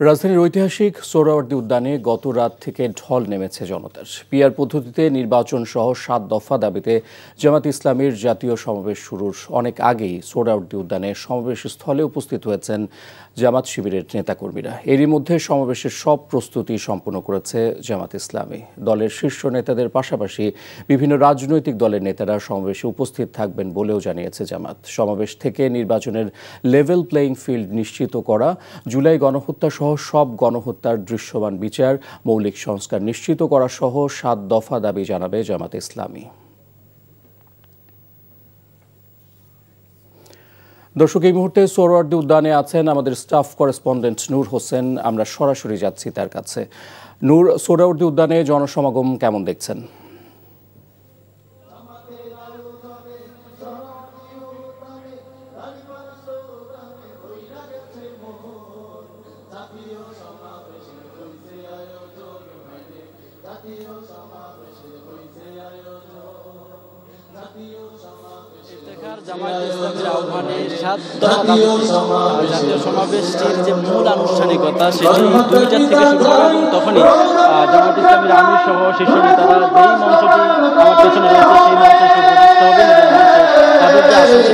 রাজধানীর ঐতিহাসিক সোহরাওয়ার্দী উদ্যানে গত রাত থেকে ঢল নেমেছে জনতার। পিআর পদ্ধতিতে নির্বাচন সহ ৭ দফা দাবিতে জামাত ইসলামীর জাতীয় সমাবেশ শুরুর অনেক আগেই সোহরাওয়ার্দী উদ্যানে সমাবেশ স্থলে উপস্থিত হয়েছেন জামাত শিবিরের নেতাকর্মীরা। এরই মধ্যে সমাবেশের সব প্রস্তুতি সম্পন্ন করেছে জামাত ইসলামী। দলের শীর্ষ নেতাদের পাশাপাশি বিভিন্ন রাজনৈতিক দলের নেতারা সমাবেশে উপস্থিত থাকবেন বলেও জানিয়েছে জামাত। সমাবেশ থেকে নির্বাচনের লেভেল প্লেইং ফিল্ড নিশ্চিত করা, জুলাই গণহত্যা সহ সব গণহত্যার দৃশ্যমান বিচার, মৌলিক সংস্কার নিশ্চিত করা সহ ৭ দফা দাবি জানাবে জামাত ইসলামী। দর্শক, এই মুহূর্তে সোহরাওয়ার্দী উদ্যানে আছেন আমাদের স্টাফ করেসপন্ডেন্ট নূর হোসেন। আমরা সরাসরি যাচ্ছি তার কাছে। নূর, সোহরাওয়ার্দী উদ্যানে জনসমাগম কেমন দেখছেন? জামায়াত ইসলামীর আহ্বানে ৭ দফা জাতীয় সমাবেশটির যে মূল আনুষ্ঠানিকতা সেটি ২টা থেকে শুরু হবে এবং তখনই জামায়াত ইসলামীর আমির সহ শীর্ষ নেতারা যেই মঞ্চটি আমার পেছনে রয়েছে সেই মঞ্চে উপস্থিত হবেন এবং তাদের যে আসন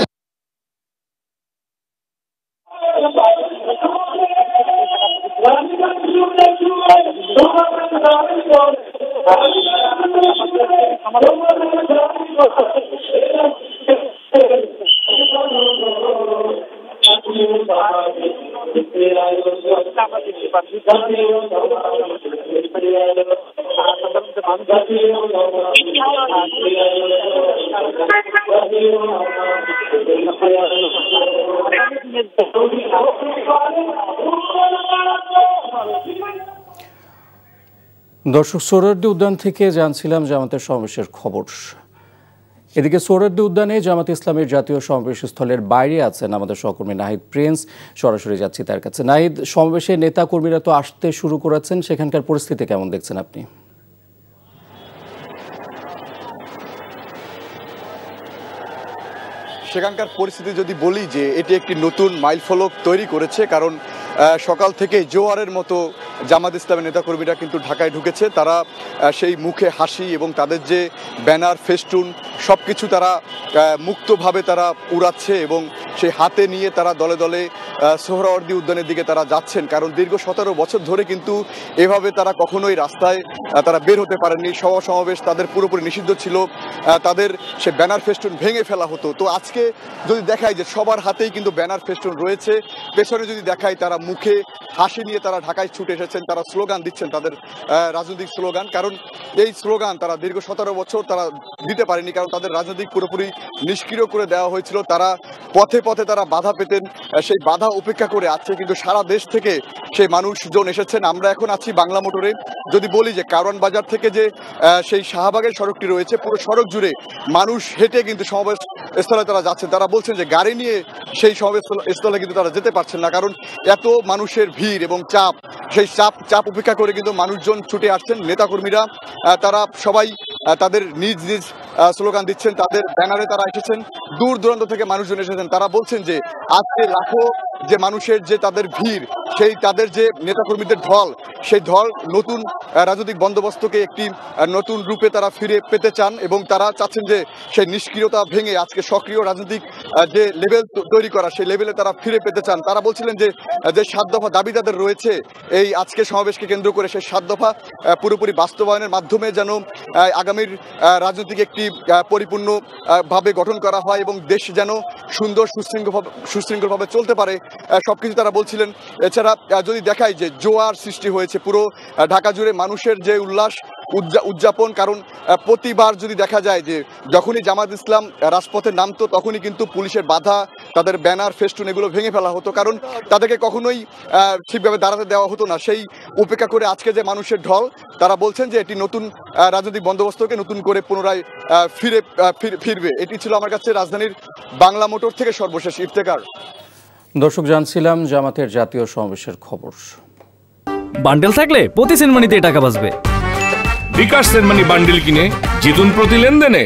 দর্শক, সোহরাওয়ার্দী উদ্যান থেকে জানছিলাম জামাতের সমাবেশের খবর। এদিকে সোহরাওয়ার্দী উদ্যানে জামাত ইসলামের জাতীয় সমাবেশ স্থলের বাইরে আছেন আমাদের সহকর্মী নাহিদ প্রিন্স। সরাসরি যাচ্ছি তার কাছে। নাহিদ, সমাবেশে নেতা কর্মীরা তো আসতে শুরু করেছেন, সেখানকার পরিস্থিতি কেমন দেখছেন আপনি? সেখানকার পরিস্থিতি যদি বলি যে এটি একটি নতুন মাইলফলক তৈরি করেছে, কারণ সকাল থেকে জোয়ারের মতো জামাত ইসলামের নেতাকর্মীরা কিন্তু ঢাকায় ঢুকেছে। তারা সেই মুখে হাসি এবং তাদের যে ব্যানার ফেস্টুন সব কিছু তারা মুক্তভাবে তারা উড়াচ্ছে এবং সেই হাতে নিয়ে তারা দলে দলে সোহরাওয়ার্দী উদ্যানের দিকে তারা যাচ্ছেন। কারণ দীর্ঘ ১৭ বছর ধরে কিন্তু এভাবে তারা কখনোই রাস্তায় তারা বের হতে পারেননি। সভা সমাবেশ তাদের পুরোপুরি নিষিদ্ধ ছিল, তাদের সে ব্যানার ফেস্টুন ভেঙে ফেলা হতো। তো আজকে যদি দেখায় যে সবার হাতেই কিন্তু ব্যানার ফেস্টুন রয়েছে, পেছনে যদি দেখায় তারা মুখে হাসি নিয়ে তারা ঢাকায় ছুটে এসেছেন, তারা স্লোগান দিচ্ছেন, তাদের রাজনৈতিক স্লোগান। কারণ এই স্লোগান তারা দীর্ঘ ১৭ বছর তারা দিতে পারেনি, কারণ তাদের রাজনৈতিক পুরোপুরি নিষ্ক্রিয় করে দেওয়া হয়েছিল। তারা পথে পথে তারা বাধা পেতেন, সেই বাধা উপেক্ষা করে আছে কিন্তু সারা দেশ থেকে সেই মানুষজন এসেছেন। আমরা এখন আছি বাংলা মোটরে। যদি বলি যে কারওয়ান বাজার থেকে যে সেই শাহবাগের সড়কটি রয়েছে, পুরো সড়ক জুড়ে মানুষ হেঁটে কিন্তু সমাবেশ স্থলে তারা যাচ্ছেন। তারা বলছেন যে গাড়ি নিয়ে সেই সমাবেশ স্থলে কিন্তু তারা যেতে পারছেন না, কারণ এত মানুষের ভিড় এবং চাপ, সেই চাপ উপেক্ষা করে কিন্তু মানুষজন ছুটে আসছেন। নেতাকর্মীরা তারা সবাই তাদের নিজ নিজ স্লোগান দিচ্ছেন, তাদের ব্যানারে তারা এসেছেন, দূর দূরান্ত থেকে মানুষজন এসেছেন। তারা বলছেন যে আজকে লাখো যে মানুষের যে তাদের ভিড়, সেই তাদের যে নেতাকর্মীদের ঢল, সেই ঢল নতুন রাজনৈতিক বন্দোবস্তকে একটি নতুন রূপে তারা ফিরে পেতে চান এবং তারা চাচ্ছেন যে সেই নিষ্ক্রিয়তা ভেঙে আজকে সক্রিয় রাজনৈতিক যে লেভেল তৈরি করা, সেই লেভেলে তারা ফিরে পেতে চান। তারা বলছিলেন যে ৭ দফা দাবি তাদের রয়েছে এই আজকে সমাবেশকে কেন্দ্র করে, সেই 7 দফা পুরোপুরি বাস্তবায়নের মাধ্যমে যেন আগামীর রাজনৈতিক একটি পরিপূর্ণ ভাবে গঠন করা হয় এবং দেশ যেন সুন্দর সুশৃঙ্খলভাবে চলতে পারে, সবকিছু তারা বলছিলেন। এছাড়া যদি দেখায় যে জোয়ার সৃষ্টি হয়েছে পুরো ঢাকা জুড়ে, মানুষের যে উল্লাস উদযাপন। কারণ প্রতিবার যদি দেখা যায় যে যখনই জামাত ইসলাম রাজপথে নামতো তখনই কিন্তু পুলিশের বাধা, তাদের ব্যানার ফেস্টুন এগুলো ভেঙে ফেলা হতো, কারণ তাদেরকে কখনোই ঠিকভাবে দাঁড়াতে দেওয়া হতো না। সেই উপেক্ষা করে আজকে যে মানুষের ঢল, তারা বলছেন যে এটি নতুন রাজনৈতিক বন্দোবস্তকে নতুন করে পুনরায় ফিরবে। এটি ছিল আমার কাছে রাজধানীর বাংলা মোটর থেকে সর্বশেষ ইফতেখার। দর্শক, জানছিলাম জামাতের জাতীয় সমাবেশের খবর। বান্ডেল থাকলে প্রতি সেনমানিতে টাকা বাঁচবে। বিকাশ সেনমানি বান্ডেল কিনে জিতুন প্রতি লেনদেনে।